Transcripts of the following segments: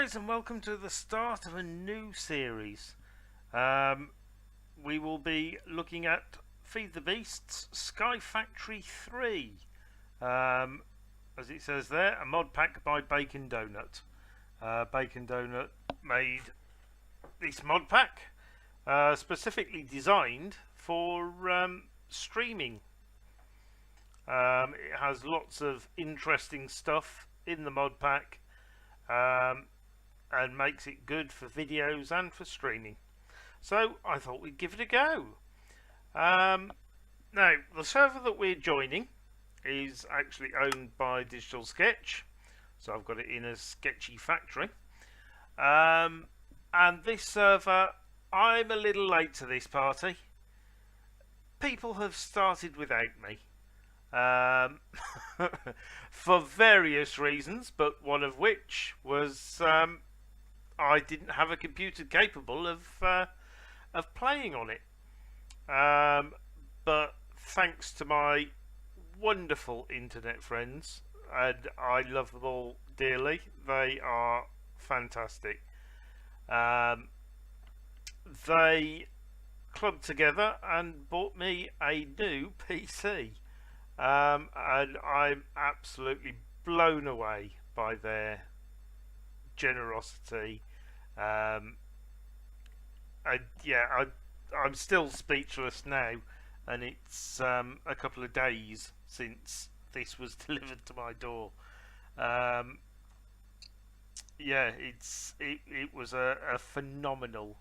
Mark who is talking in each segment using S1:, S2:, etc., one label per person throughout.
S1: guys, and welcome to the start of a new series. We will be looking at Feed the Beasts Sky Factory 3. As it says there, a mod pack by Bacon Donut. Bacon Donut made this mod pack specifically designed for streaming. It has lots of interesting stuff in the mod pack. And makes it good for videos and for streaming. So I thought we'd give it a go. Now, the server that we're joining is actually owned by DigitalSketch, so I've got it in a sketchy factory. And this server, I'm a little late to this party. People have started without me. For various reasons, but one of which was I didn't have a computer capable of playing on it. But thanks to my wonderful internet friends, and I love them all dearly, they are fantastic. They clubbed together and bought me a new PC. And I'm absolutely blown away by their generosity. And yeah, I'm still speechless now, and it's a couple of days since this was delivered to my door. Yeah, it was a phenomenal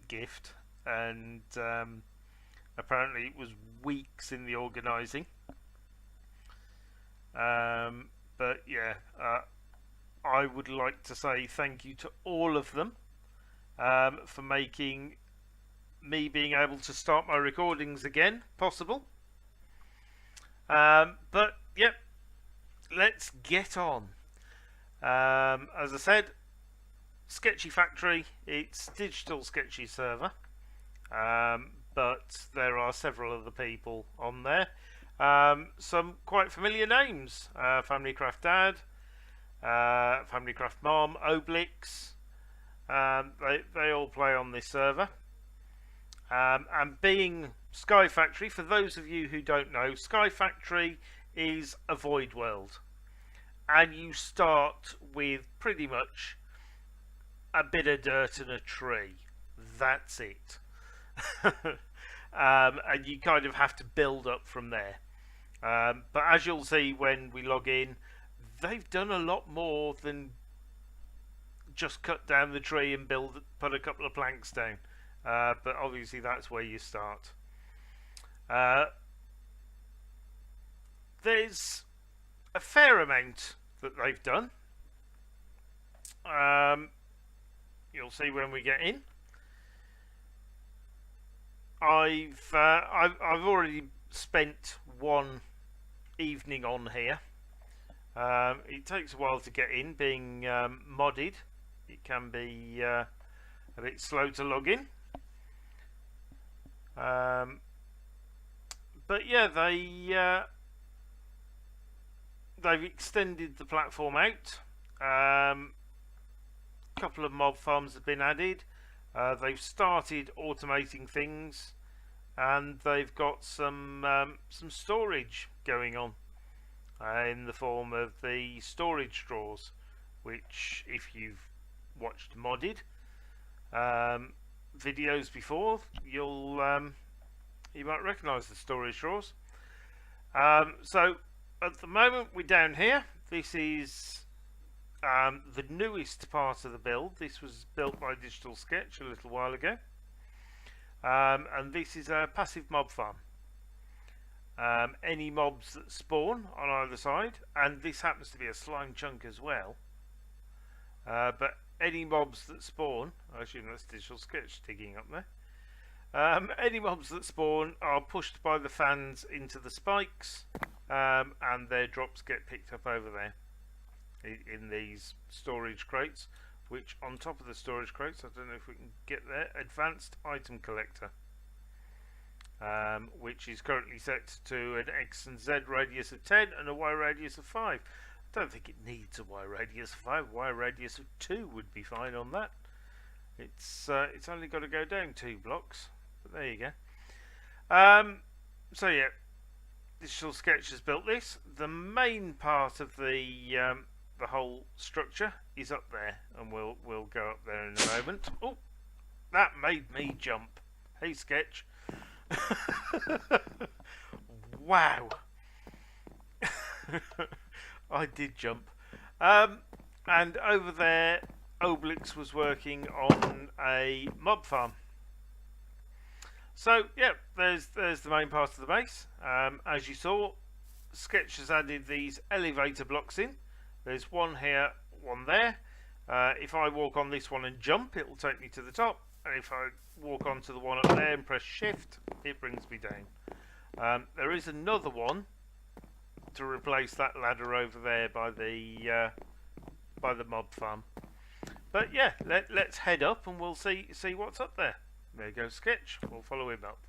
S1: gift, and apparently it was weeks in the organising. But yeah, I would like to say thank you to all of them for making me being able to start my recordings again possible. But yep, let's get on. As I said, Sketchy Factory, it's Digital Sketchy server. But there are several other people on there. Some quite familiar names: Family Craft Dad, Family Craft Mom, Oblyx. They all play on this server. And being Sky Factory, for those of you who don't know, Sky Factory is a void world, and you start with pretty much a bit of dirt and a tree. That's it. And you kind of have to build up from there. But as you'll see when we log in, they've done a lot more than just cut down the tree and put a couple of planks down. But obviously that's where you start. There's a fair amount that they've done. You'll see when we get in. I've already spent one evening on here. It takes a while to get in, being modded. It can be a bit slow to log in. But yeah, they've extended the platform out. A couple of mob farms have been added. They've started automating things, and they've got some storage going on in the form of the storage drawers, which, if you've watched modded videos before, you might recognise the storage drawers. So at the moment we're down here. This is the newest part of the build. This was built by DigitalSketch a little while ago, and this is a passive mob farm. Any mobs that spawn on either side, and this happens to be a slime chunk as well, but any mobs that spawn, I assume that's DigitalSketch digging up there, any mobs that spawn are pushed by the fans into the spikes, and their drops get picked up over there in these storage crates, which on top of the storage crates, I don't know if we can get there, advanced item collector, which is currently set to an X and Z radius of 10 and a Y radius of 5. don't think it needs a wire radius of 5. Wire radius of 2 would be fine on that. It's only got to go down 2 blocks, but there you go. So yeah, DigitalSketch has built this. The main part of the whole structure is up there, and we'll go up there in a moment. Oh, that made me jump. Hey, Sketch. Wow. I did jump. And over there, Oblyx was working on a mob farm. So yeah, there's the main part of the base. As you saw, Sketch has added these elevator blocks in. There's one here, one there. If I walk on this one and jump, it will take me to the top. And if I walk onto the one up there and press shift, it brings me down. There is another one to replace that ladder over there by the mob farm. But yeah, let's head up and we'll see what's up there. There goes Sketch. We'll follow him up.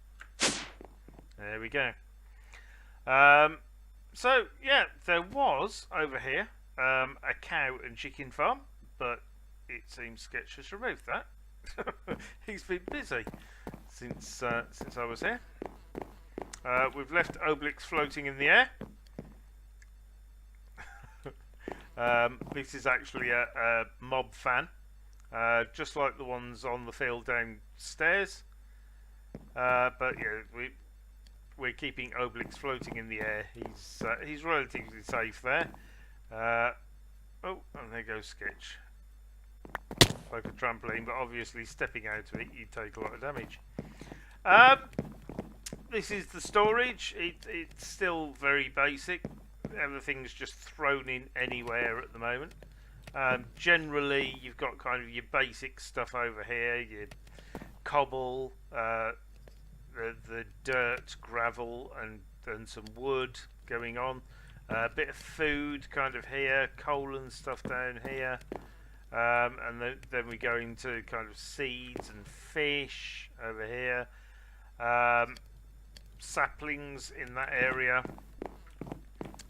S1: There we go. So yeah, there was over here a cow and chicken farm, but it seems Sketch has removed that. He's been busy since I was here. We've left Oblyx floating in the air. This is actually a mob fan, just like the ones on the field downstairs. But yeah, we're keeping Oblyx floating in the air. He's relatively safe there. Oh, and there goes Sketch. Like a trampoline, but obviously stepping out of it, you take a lot of damage. This is the storage. It's still very basic. Everything's just thrown in anywhere at the moment. Generally, you've got kind of your basic stuff over here, your cobble, the dirt, gravel, and some wood going on. A bit of food kind of here, coal and stuff down here. And then we go into kind of seeds and fish over here. Saplings in that area.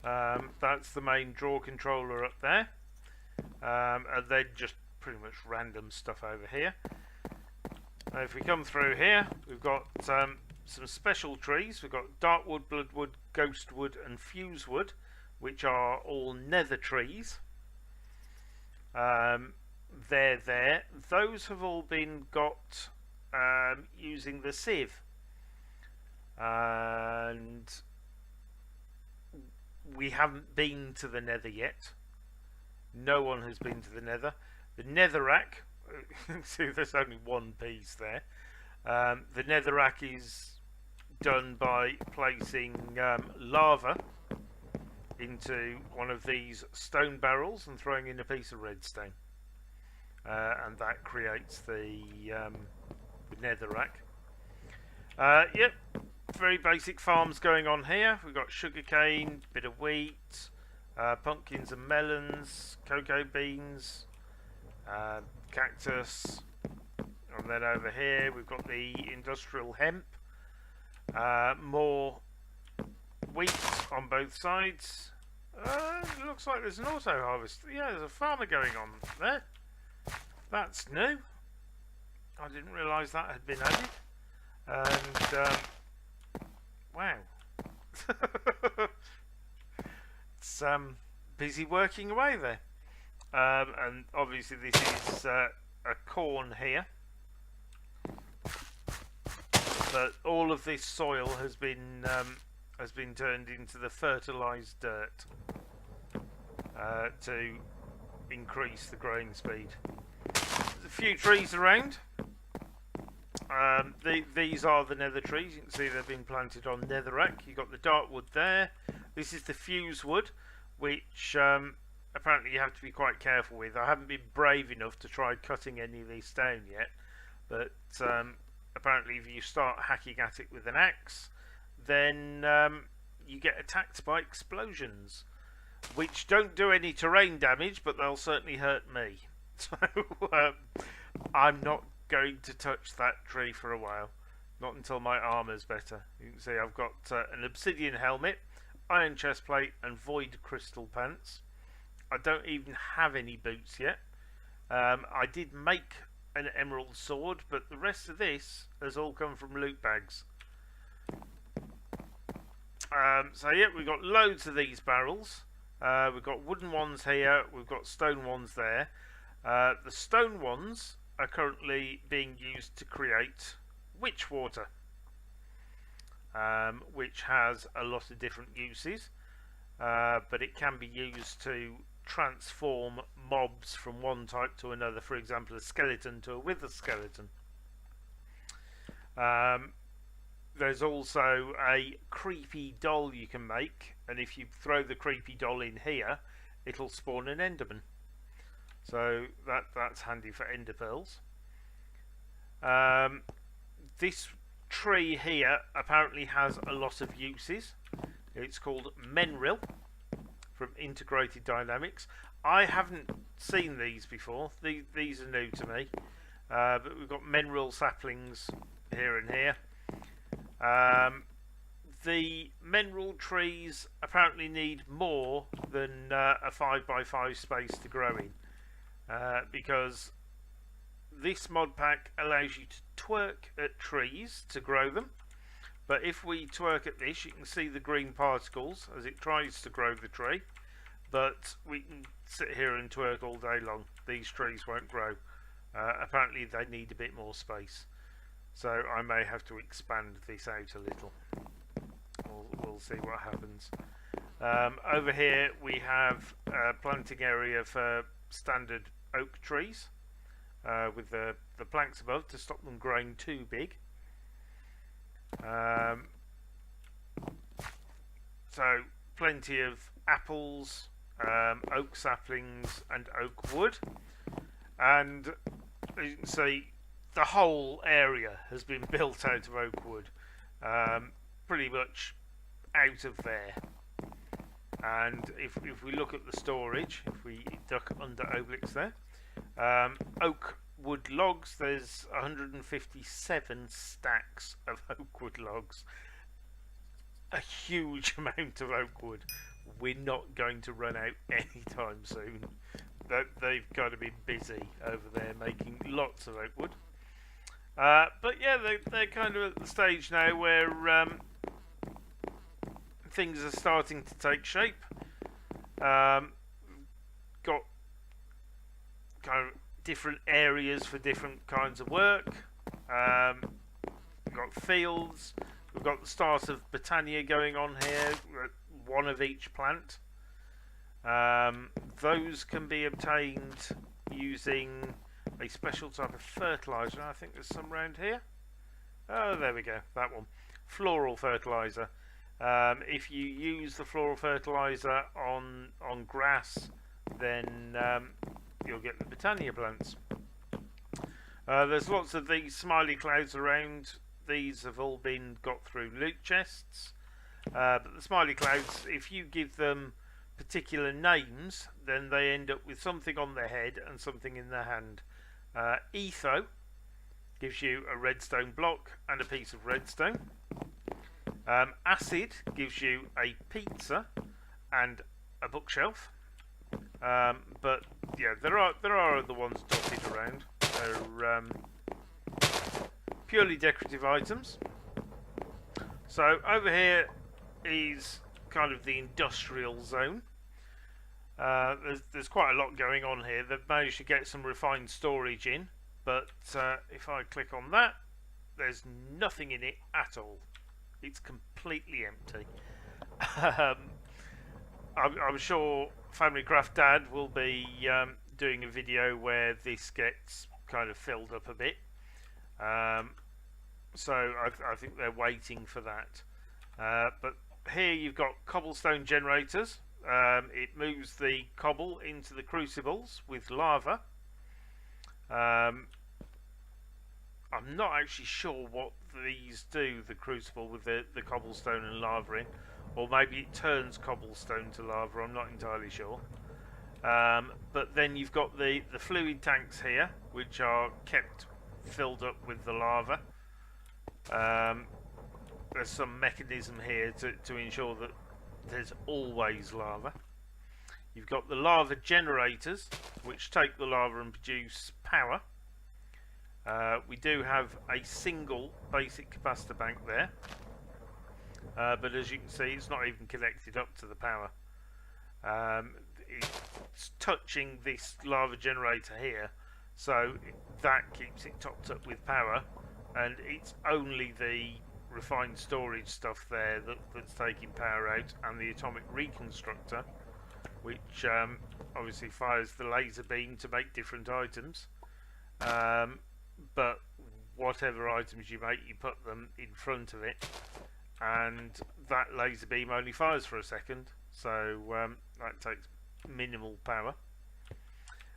S1: That's the main draw controller up there. And then just pretty much random stuff over here. Now if we come through here, we've got some special trees. We've got Darkwood, Bloodwood, Ghostwood and Fusewood, which are all nether trees. They're there. Those have all been got using the sieve. And we haven't been to the nether yet. No one has been to the nether. The netherrack, see there's only one piece there. The netherrack is done by placing lava into one of these stone barrels and throwing in a piece of redstone. And that creates the netherrack. Yep, very basic farms going on here. We've got sugarcane, bit of wheat, pumpkins and melons, cocoa beans, cactus, and then over here we've got the industrial hemp, more wheat on both sides. It looks like there's an auto harvest. Yeah, there's a farmer going on there. That's new. I didn't realise that had been added. And wow. It's busy working away there. And obviously this is a corn here. But all of this soil has been turned into the fertilised dirt to increase the growing speed. There's a few trees around. These are the nether trees. You can see they've been planted on netherrack. You've got the darkwood there. This is the fuse wood, which apparently you have to be quite careful with. I haven't been brave enough to try cutting any of these down yet, but apparently if you start hacking at it with an axe, then you get attacked by explosions, which don't do any terrain damage, but they'll certainly hurt me. So I'm not going to touch that tree for a while, not until my armour's better. You can see I've got an obsidian helmet, iron chestplate and void crystal pants. I don't even have any boots yet. I did make an emerald sword, but the rest of this has all come from loot bags. So yeah, we've got loads of these barrels. We've got wooden ones here, we've got stone ones there. The stone ones are currently being used to create witch water, which has a lot of different uses, but it can be used to transform mobs from one type to another, for example a skeleton to a wither skeleton. There's also a creepy doll you can make, and if you throw the creepy doll in here, it'll spawn an enderman. So that's handy for ender pearls. This tree here apparently has a lot of uses. It's called Menril from Integrated Dynamics. I haven't seen these before. These are new to me. But we've got Menril saplings here and here. The Menril trees apparently need more than a 5x5 space to grow in, because this mod pack allows you to twerk at trees to grow them. But if we twerk at this, you can see the green particles as it tries to grow the tree. But we can sit here and twerk all day long. These trees won't grow. Apparently they need a bit more space. So I may have to expand this out a little. We'll see what happens. Over here we have a planting area for standard oak trees, with the planks above to stop them growing too big. So plenty of apples, oak saplings and oak wood, and as you can see the whole area has been built out of oak wood, pretty much out of there. And if we look at the storage, if we duck under Oblyx there, oak wood logs, there's 157 stacks of oak wood logs. A huge amount of oak wood. We're not going to run out anytime soon. They've got to be busy over there making lots of oak wood. But yeah, they're kind of at the stage now where things are starting to take shape. Got kind of different areas for different kinds of work. We've got fields. We've got the start of Botania going on here. One of each plant. Those can be obtained using a special type of fertilizer. I think there's some around here. Oh, there we go. That one. Floral fertilizer. If you use the floral fertilizer on grass, then you'll get the Botania plants. There's lots of these smiley clouds around. These have all been got through loot chests. But the smiley clouds, if you give them particular names, then they end up with something on their head and something in their hand. E00 gives you a redstone block and a piece of redstone. Acid gives you a pizza and a bookshelf. But yeah, there are other ones dotted around. They're purely decorative items. So over here is kind of the industrial zone. There's quite a lot going on here. They've managed to get some refined storage in, but if I click on that, there's nothing in it at all. It's completely empty. I'm sure FamilyCraft Dad will be doing a video where this gets kind of filled up a bit. So I think they're waiting for that. But here you've got cobblestone generators. It moves the cobble into the crucibles with lava. I'm not actually sure what these do, the crucible with the cobblestone and lava in. Or maybe it turns cobblestone to lava, I'm not entirely sure. But then you've got the fluid tanks here, which are kept filled up with the lava. There's some mechanism here to ensure that there's always lava. You've got the lava generators, which take the lava and produce power. We do have a single basic capacitor bank there, but as you can see, it's not even connected up to the power. It's touching this lava generator here, so that keeps it topped up with power, and it's only the refined storage stuff there that's taking power out, and the atomic reconstructor, which obviously fires the laser beam to make different items. But whatever items you make, you put them in front of it, and that laser beam only fires for a second, so that takes minimal power.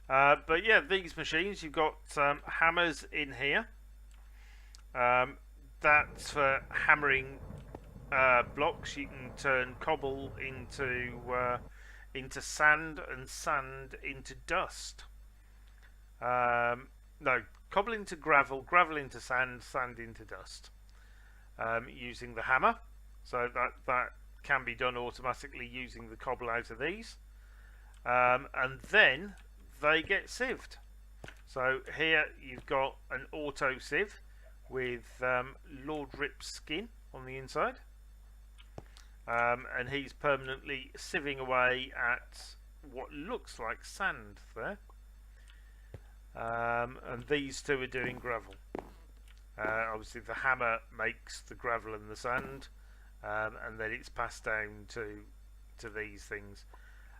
S1: But yeah, these machines, you've got hammers in here. That's for hammering blocks. You can turn cobble into sand, and sand into dust. No, cobble into gravel, gravel into sand, sand into dust, using the hammer. So that can be done automatically using the cobble out of these, and then they get sieved. So here you've got an auto sieve with Lord Rip's skin on the inside, and he's permanently sieving away at what looks like sand there. And these two are doing gravel. Obviously the hammer makes the gravel and the sand, and then it's passed down to these things.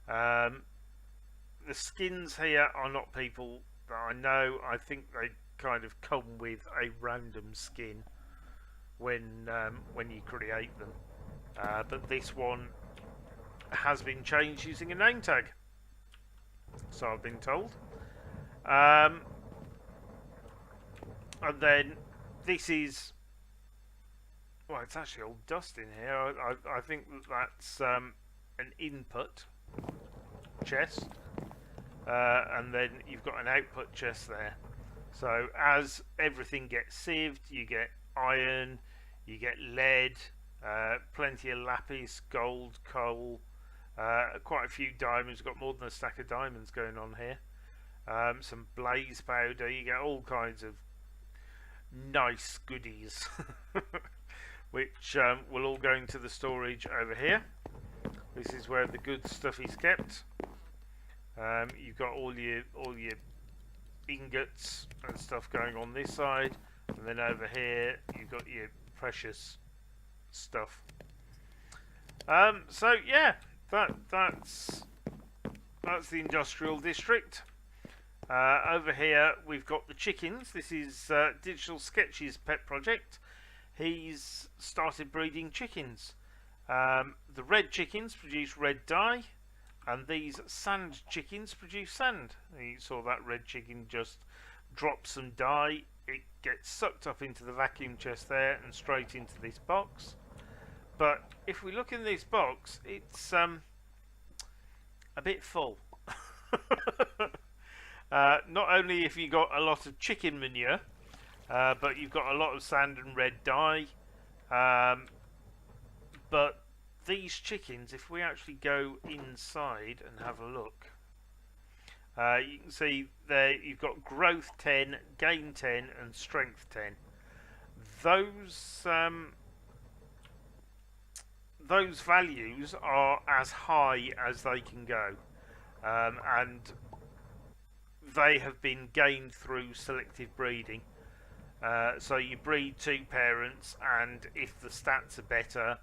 S1: The skins here are not people that I know. I think they kind of come with a random skin when you create them. But this one has been changed using a name tag, so I've been told. And then this is, well, it's actually all dust in here. I think that's an input chest, and then you've got an output chest there. So as everything gets sieved, you get iron, you get lead, plenty of lapis, gold, coal, quite a few diamonds. Got more than a stack of diamonds going on here. Some blaze powder. You get all kinds of nice goodies, which will all go into the storage over here. This is where the good stuff is kept. You've got all your ingots and stuff going on this side, and then over here you've got your precious stuff. So yeah, that's the industrial district. Over here we've got the chickens. This is DigitalSketch's pet project. He's started breeding chickens. The red chickens produce red dye, and these sand chickens produce sand. You saw that red chicken just drop some dye. It gets sucked up into the vacuum chest there and straight into this box. But if we look in this box, it's a bit full. Not only have you got a lot of chicken manure, but you've got a lot of sand and red dye. But these chickens, if we actually go inside and have a look, you can see there you've got growth 10, gain 10 and strength 10. Those values are as high as they can go, and they have been gained through selective breeding. So you breed two parents, and if the stats are better,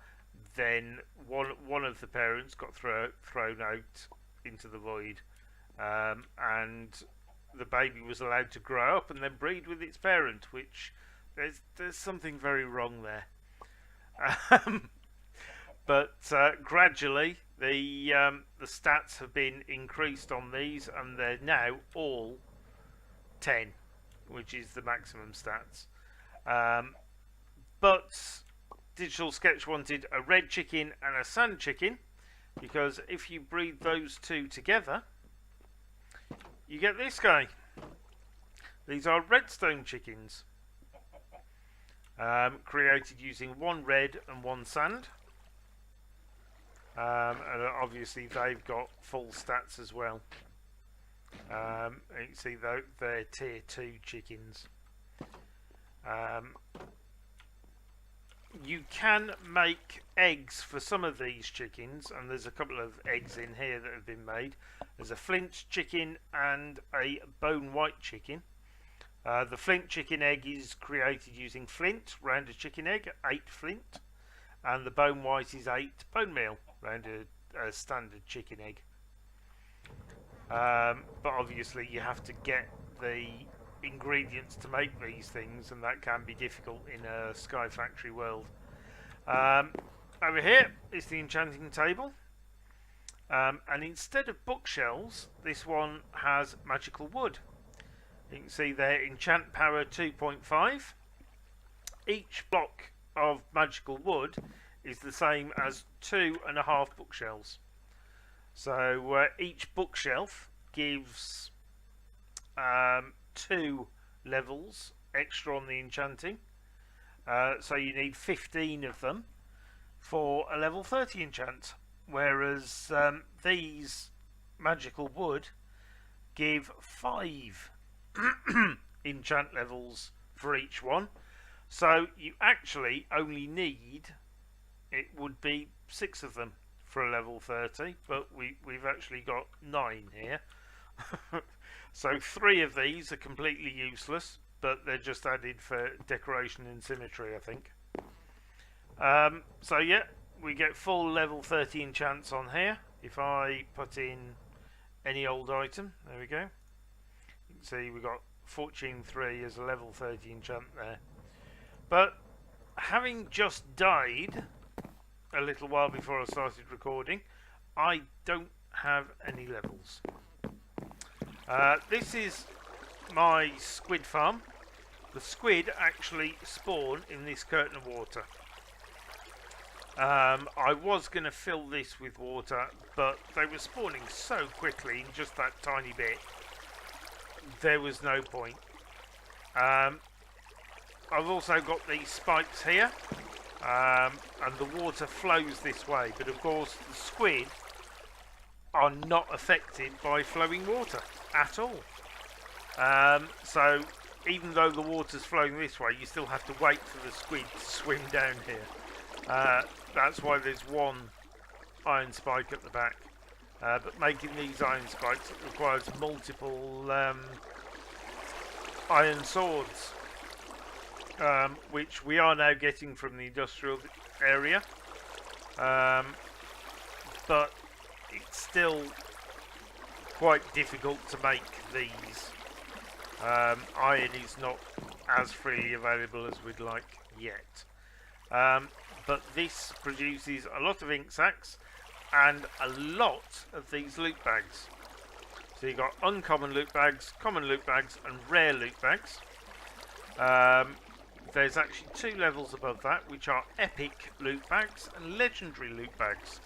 S1: then one of the parents got thrown out into the void, and the baby was allowed to grow up and then breed with its parent, which there's something very wrong there. But gradually the stats have been increased on these, and they're now all 10, which is the maximum stats. But DigitalSketch wanted a red chicken and a sand chicken, because if you breed those two together, you get this guy. These are redstone chickens, created using one red and one sand. And obviously they've got full stats as well. And you can see they're tier 2 chickens. You can make eggs for some of these chickens, and there's a couple of eggs in here that have been made. There's a flint chicken and a bone white chicken. The flint chicken egg is created using flint round a chicken egg, 8 flint, and the bone white is 8 bone meal round a standard chicken egg. But obviously you have to get the ingredients to make these things, and that can be difficult in a Sky Factory world. Over here is the enchanting table, and instead of bookshelves, this one has magical wood. You can see there, enchant power 2.5. Each block of magical wood is the same as 2.5 bookshelves. So each bookshelf gives 2 levels extra on the enchanting. So you need 15 of them for a level 30 enchant. Whereas these magical wood give 5 enchant levels for each one. So you actually only need, it would be 6 of them for a level 30, but we've actually got 9 here. So 3 of these are completely useless, but they're just added for decoration and symmetry, I think. So yeah, we get full level 30 enchants on here. If I put in any old item, there we go. You can see we've got Fortune 3 as a level 30 enchant there. But having just died a little while before I started recording, I don't have any levels. This is my squid farm. The squid actually spawn in this curtain of water. I was going to fill this with water, but they were spawning so quickly in just that tiny bit, there was no point. I've also got these spikes here, and the water flows this way, but of course the squid are not affected by flowing water at all. So even though the water's flowing this way, you still have to wait for the squid to swim down here. That's why there's one iron spike at the back. But making these iron spikes, it requires multiple iron swords, which we are now getting from the industrial area. But it's still quite difficult to make these. Iron is not as freely available as we'd like yet. But this produces a lot of ink sacs and a lot of these loot bags. So you've got uncommon loot bags, common loot bags and rare loot bags. There's actually 2 levels above that, which are epic loot bags and legendary loot bags.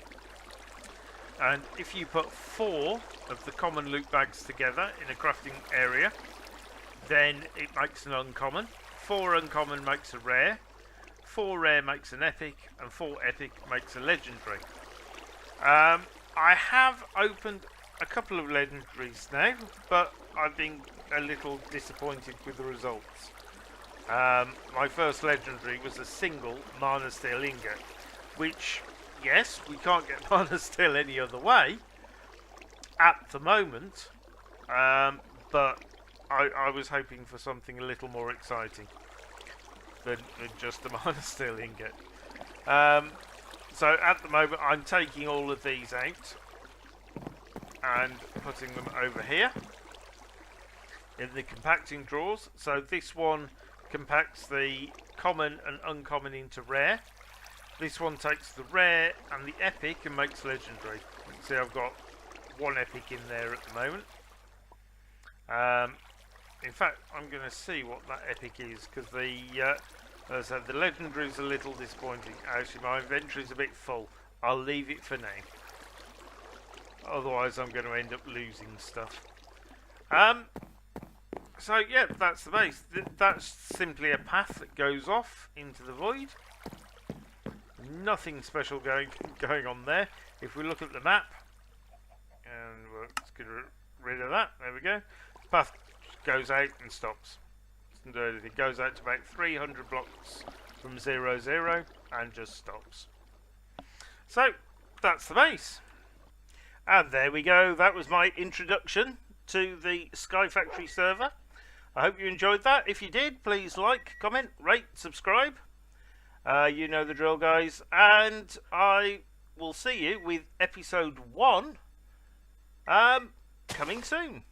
S1: And if you put 4 of the common loot bags together in a crafting area, then it makes an uncommon. 4 uncommon makes a rare, 4 rare makes an epic, and 4 epic makes a legendary. I have opened a couple of legendaries now, but I've been a little disappointed with the results. My first legendary was a single mana steel ingot, which, yes, we can't get mana steel any other way at the moment, but I was hoping for something a little more exciting than just a mana steel ingot. So at the moment I'm taking all of these out and putting them over here in the compacting drawers. So this one compacts the common and uncommon into rare. This one takes the rare and the epic and makes legendary. You can see I've got 1 epic in there at the moment. In fact, I'm going to see what that epic is, because as I said, the legendary is a little disappointing. Actually, my inventory is a bit full. I'll leave it for now. Otherwise, I'm going to end up losing stuff. So yeah, that's the base. That's simply a path that goes off into the void. nothing special going on there. If we look at the map, and let's get rid of that. There we go. Path goes out and stops. Doesn't do anything. Goes out to about 300 blocks from 0, 0 and just stops. So that's the base. And there we go. That was my introduction to the Sky Factory server. I hope you enjoyed that. If you did, please like, comment, rate, subscribe. You know the drill, guys. And I will see you with episode 1 coming soon.